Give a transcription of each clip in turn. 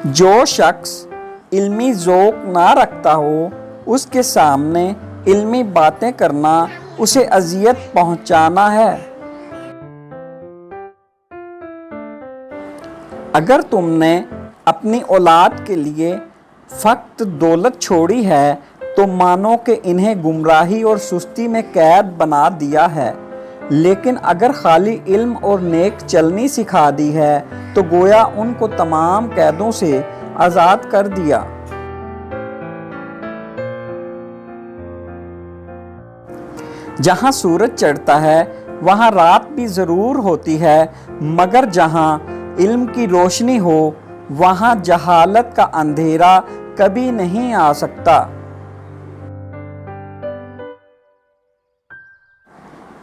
جو شخص علمی ذوق نہ رکھتا ہو اس کے سامنے علمی باتیں کرنا اسے اذیت پہنچانا ہے۔ اگر تم نے اپنی اولاد کے لیے فقط دولت چھوڑی ہے تو مانو کہ انہیں گمراہی اور سستی میں قید بنا دیا ہے، لیکن اگر خالی علم اور نیک چلنی سکھا دی ہے تو گویا ان کو تمام قیدوں سے آزاد کر دیا۔ جہاں سورج چڑھتا ہے وہاں رات بھی ضرور ہوتی ہے، مگر جہاں علم کی روشنی ہو وہاں جہالت کا اندھیرا کبھی نہیں آ سکتا۔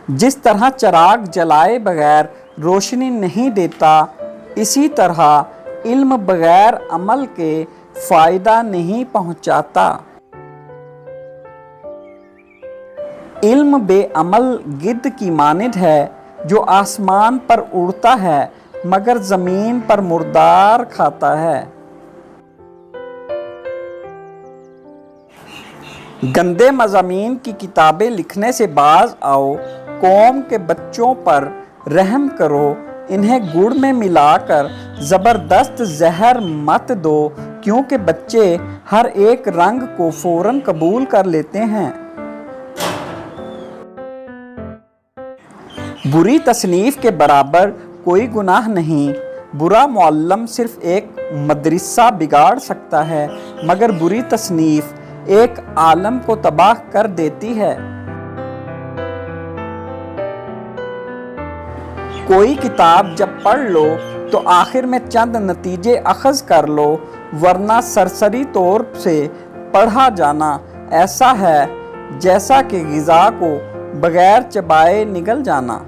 جس طرح چراغ جلائے بغیر روشنی نہیں دیتا، اسی طرح علم بغیر عمل کے فائدہ نہیں پہنچاتا۔ علم بے عمل گدھ کی مانند ہے جو آسمان پر اڑتا ہے مگر زمین پر مردار کھاتا ہے۔ گندے مضامین کی کتابیں لکھنے سے باز آؤ، قوم کے بچوں پر رحم کرو، انہیں گڑ میں ملا کر زبردست زہر مت دو، کیونکہ بچے ہر ایک رنگ کو فوراً قبول کر لیتے ہیں۔ بری تصنیف کے برابر کوئی گناہ نہیں، برا معلم صرف ایک مدرسہ بگاڑ سکتا ہے، مگر بری تصنیف ایک عالم کو تباہ کر دیتی ہے۔ کوئی کتاب جب پڑھ لو تو آخر میں چند نتیجے اخذ کر لو، ورنہ سرسری طور سے پڑھا جانا ایسا ہے جیسا کہ غذا کو بغیر چبائے نگل جانا۔